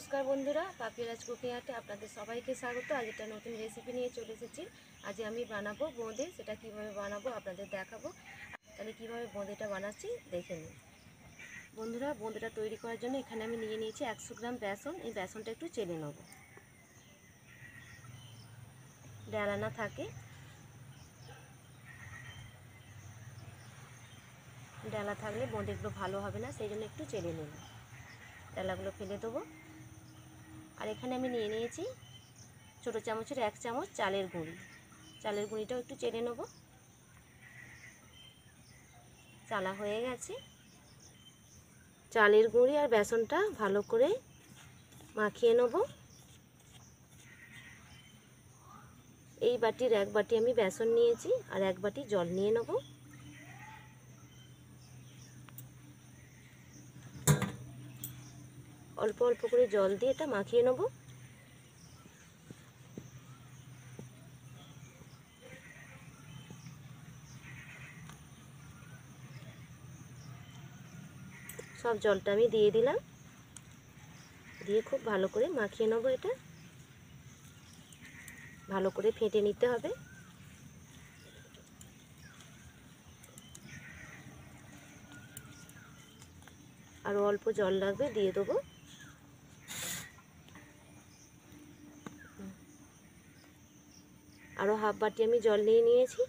নমস্কার বন্ধুরা, পাপিরাজ কুকিং আর্টে আপনাদের সবাইকে স্বাগত। আজ একটা নতুন রেসিপি নিয়ে চলে এসেছি। আজ আমি বানাবো বোঁদে। সেটা কিভাবে বানাবো আপনাদের দেখাবো। তাহলে কিভাবে বোঁদেটা বানাচ্ছি দেখে নিন। বন্ধুরা, বোঁদেটা তৈরি করার জন্য এখানে আমি নিয়ে নিয়েছি 100 গ্রাম বেসন। এই বেসনটা একটু চেলে নেব, ডালা না থাকে। ডালা থাকলে বোঁদেগুলো ভালো হবে না, সেই জন্য একটু চেলে নেব। ডালাগুলো ফেলে দেবো। আর এখানে আমি নিয়ে নিয়েছি ছোটো চামচের 1 চামচ চালের গুঁড়ি। চালের গুঁড়িটাও একটু চেলে নেব। চালা হয়ে গেছে। চালের গুঁড়ি আর বেসনটা ভালো করে মাখিয়ে নেব। এই বাটির 1 বাটি আমি বেসন নিয়েছি আর 1 বাটি জল নিয়ে নেব। অল্প অল্প করে জল দিয়ে এটা মাখিয়ে নেব। সব জলটা আমি দিয়ে দিলাম, দিয়ে খুব ভালো করে মাখিয়ে নেব। এটা ভালো করে ফেটে নিতে হবে। আরও অল্প জল লাগবে, দিয়ে দেবো। আরও হাফ বাটি আমি জল নিয়ে নিয়েছি।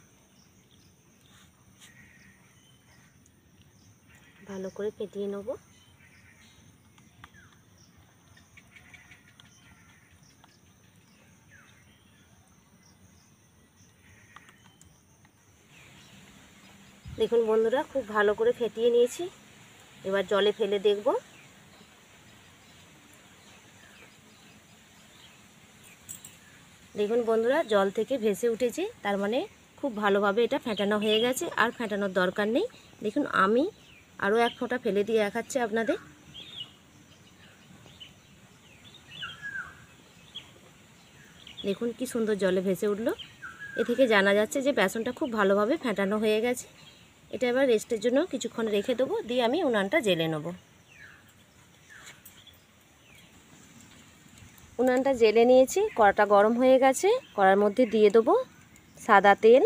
ভালো করে ফেটিয়ে নেব। দেখুন বন্ধুরা, খুব ভালো করে ফেটিয়ে নিয়েছি। এবার জলে ফেলে দেখব। দেখুন বন্ধুরা, জল থেকে ভেসে উঠেছে, তার মানে খুব ভালোভাবে এটা ফেটানো হয়ে গেছে। আর ফেটানোর দরকার নেই। দেখুন আমি আরও 1 ফোঁটা ফেলে দিয়ে দেখাচ্ছি আপনাদের। দেখুন কি সুন্দর জলে ভেসে উঠলো। এ থেকে জানা যাচ্ছে যে বেসনটা খুব ভালোভাবে ফেটানো হয়ে গেছে। এটা এবার রেস্টের জন্য কিছুক্ষণ রেখে দেবো, দিয়ে আমি উনানটা জ্বেলে নেব। উনানটা জ্বেলে নিয়েছি, কড়াটা গরম হয়ে গেছে। কড়ার মধ্যে দিয়ে দেবো সাদা তেল।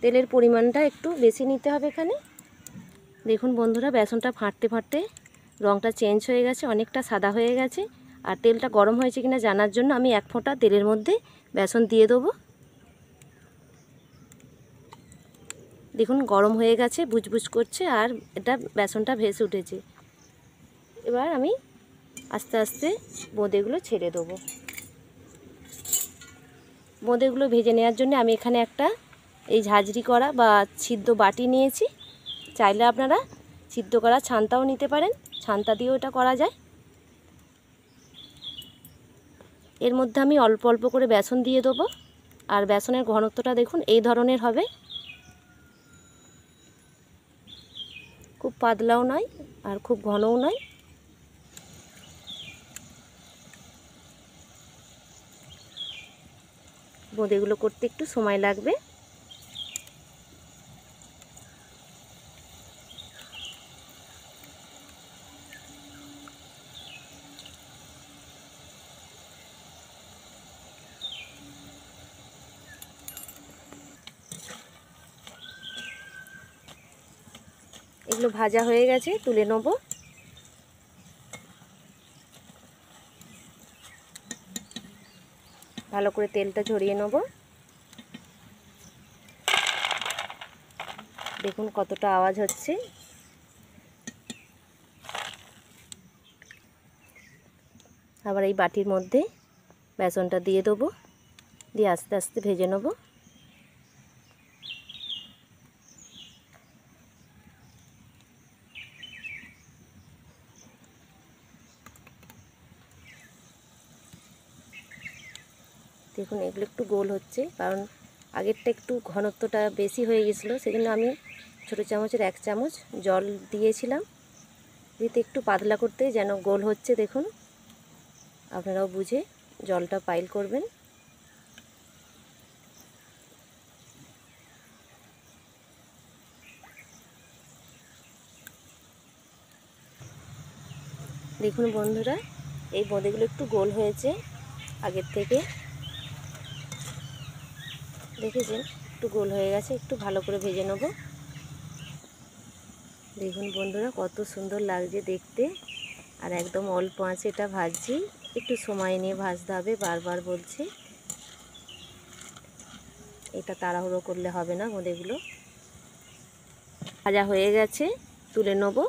তেলের পরিমাণটা একটু বেশি নিতে হবে এখানে। দেখুন বন্ধুরা, বেসনটা ফাটতে ফাটতে রঙটা চেঞ্জ হয়ে গেছে, অনেকটা সাদা হয়ে গেছে। আর তেলটা গরম হয়েছে কিনা জানার জন্য আমি 1 ফোঁটা তেলের মধ্যে বেসন দিয়ে দেবো। দেখুন গরম হয়ে গেছে, বুজবুজ করছে, আর এটা বেসনটা ভেসে উঠেছে। এবার আমি আস্তে আস্তে বোঁদেগুলো ছেড়ে দেবো। বোঁদেগুলো ভেজে নেওয়ার জন্য আমি এখানে একটা এই ঝাঁঝরি করা বা সিদ্ধ বাটি নিয়েছি। চাইলে আপনারা সিদ্ধ করা ছান্তাও নিতে পারেন, ছান্তা দিয়েও এটা করা যায়। এর মধ্যে আমি অল্প অল্প করে বেসন দিয়ে দেবো। আর বেসনের ঘনত্বটা দেখুন এই ধরনের হবে, খুব পাতলাও নয় আর খুব ঘনও নয়। বোঁদেগুলো করতে একটু সময় লাগবে। এগুলো ভাজা হয়ে গেছে, তুলে নেব। ভালো করে তেলটা ঝরিয়ে নেব। দেখুন কতটা আওয়াজ হচ্ছে। আবার এই বাটির মধ্যে বেসনটা দিয়ে দেবো, দিয়ে আস্তে আস্তে ভেজে নেব। দেখুন এগুলো একটু গোল হচ্ছে, কারণ আগেরটা একটু ঘনত্বটা বেশি হয়ে গেছিলো, সেজন্য আমি ছোটো চামচের 1 চামচ জল দিয়েছিলাম। দিতে একটু পাতলা করতে, যেন গোল হচ্ছে। দেখুন আপনারাও বুঝে জলটা পাইল করবেন। দেখুন বন্ধুরা, এই বোঁদেগুলো একটু গোল হয়েছে আগের থেকে, দেখেছেন একটু গোল হয়ে গেছে। একটু ভালো করে ভেজে নেব। দেখুন বন্ধুরা, কত সুন্দর লাগছে দেখতে। আর একদম অল্প আঁচে এটা ভাজছি, একটু সময় নিয়ে ভাজতে হবে, বারবার বলছি। এটা তাড়াহুড়ো করলে হবে না। বোঁদেগুলো ভাজা হয়ে গেছে, তুলে নেব।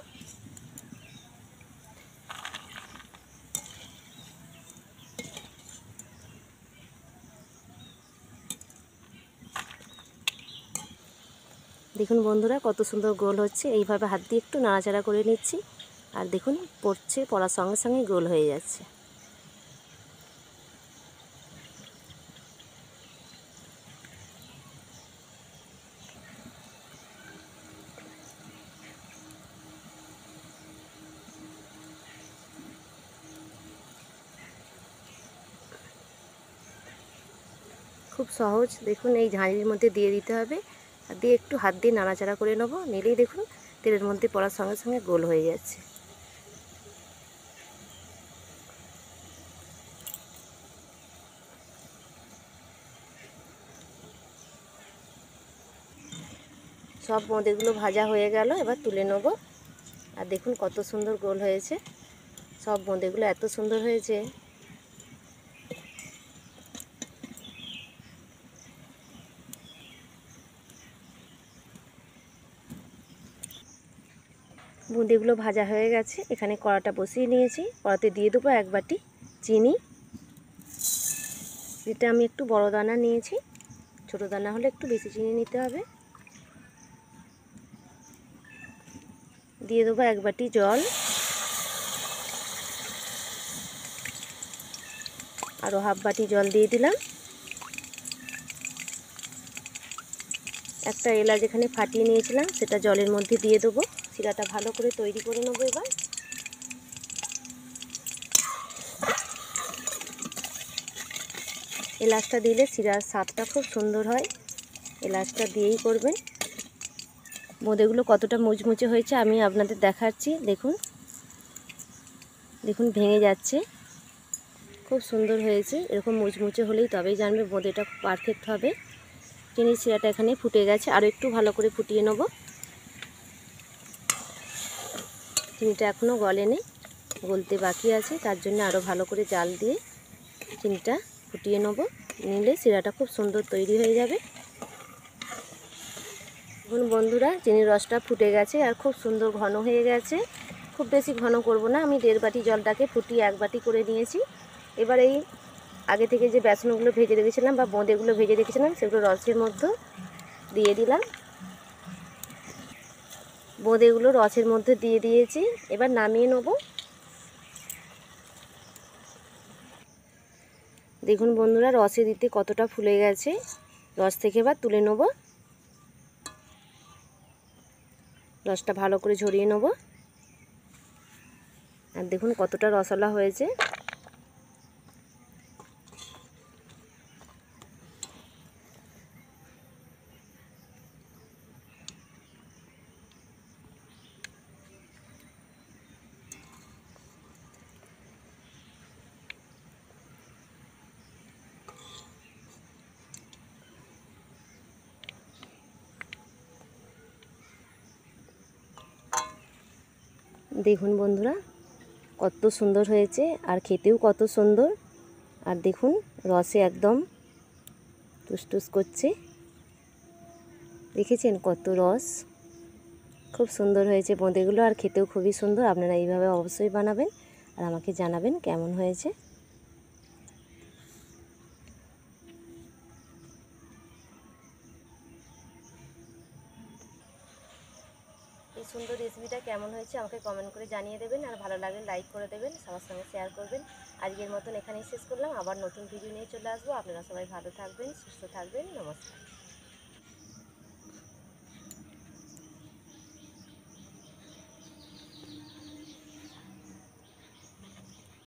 দেখুন বন্ধুরা, কত সুন্দর গোল হচ্ছে। এইভাবে হাত দিয়ে একটু নাড়াচাড়া করে নিচ্ছি, আর দেখুন পড়ার সঙ্গে সঙ্গে গোল হয়ে যাচ্ছে। খুব সহজ। দেখুন এই ঝাঁঝরির মধ্যে দিয়ে দিতে হবে, আর দিয়ে একটু হাত দিয়ে নাড়াচাড়া করে নেব। নিলেই দেখুন তেলের মধ্যে পড়ার সঙ্গে সঙ্গে গোল হয়ে যাচ্ছে। সব বোঁদেগুলো ভাজা হয়ে গেল, এবার তুলে নেব। আর দেখুন কত সুন্দর গোল হয়েছে। সব বোঁদেগুলো এত সুন্দর হয়েছে। বোঁদেগুলো ভাজা হয়ে গেছে। এখানে কড়াটা বসিয়ে নিয়েছি। কড়াতে দিয়ে দেবো 1 বাটি চিনি। এটা আমি একটু বড় দানা নিয়েছি, ছোট দানা হলে একটু বেশি চিনি নিতে হবে। দিয়ে দেবো 1 বাটি জল, আরও হাফ বাটি জল দিয়ে দিলাম। একটা এলাচ এখানে ফাটিয়ে নিয়েছিলাম, সেটা জলের মধ্যে দিয়ে দেবো। শিরাটা ভালো করে তৈরি করে নেবো। এবার এলাচটা দিলে শিরার স্বাদটা খুব সুন্দর হয়। এলাচটা দিয়েই করবেন। বোঁদেগুলো কতটা মুচমুচে হয়েছে আমি আপনাদের দেখাচ্ছি। দেখুন দেখুন ভেঙে যাচ্ছে, খুব সুন্দর হয়েছে। এরকম মুচমুচে হলেই তবেই জানবে বোঁদেটা পারফেক্ট হবে। চিনির শিরাটা এখানে ফুটে গেছে, আরও একটু ভালো করে ফুটিয়ে নেব। চিনিটা এখনও গলেনি, গলতে বাকি আছে, তার জন্য আরও ভালো করে জাল দিয়ে চিনিটা ফুটিয়ে নেব। নিলে শিরাটা খুব সুন্দর তৈরি হয়ে যাবে। দেখুন বন্ধুরা, চিনির রসটা ফুটে গেছে আর খুব সুন্দর ঘন হয়ে গেছে। খুব বেশি ঘন করব না, আমি 1.5 বাটি জলটাকে ফুটিয়ে 1 বাটি করে নিয়েছি। এবার এই আগে থেকে যে বেসনগুলো ভেজে রেখেছিলাম বা বোঁদেগুলো ভেজে রেখেছিলাম, সেগুলো রসের মধ্যে দিয়ে দিলাম। বোঁদেগুলো রসের মধ্যে দিয়ে দিয়েছি, এবার নামিয়ে নেব। দেখুন বন্ধুরা, রসে দিতে কতটা ফুলে গেছে। রস থেকে এবার তুলে নেব। রসটা ভালো করে ঝরিয়ে নেব। আর দেখুন কতটা রসলা হয়েছে। দেখুন বন্ধুরা, কত সুন্দর হয়েছে, আর খেতেও কত সুন্দর। আর দেখুন রসে একদম টুসটুস করছে। দেখেছেন কত রস, খুব সুন্দর হয়েছে বোঁদেগুলো, আর খেতেও খুবই সুন্দর। আপনারা এইভাবে অবশ্যই বানাবেন আর আমাকে জানাবেন কেমন হয়েছে। এই সুন্দর রেসিপিটা কেমন হয়েছে আমাকে কমেন্ট করে জানিয়ে দেবেন, আর ভালো লাগলে লাইক করে দেবেন, সবার সঙ্গে শেয়ার করবেন। আজকের মতন এখানেই শেষ করলাম, আবার নতুন ভিডিও নিয়ে চলে আসবো। আপনারা সবাই ভালো থাকবেন, সুস্থ থাকবেন। নমস্কার।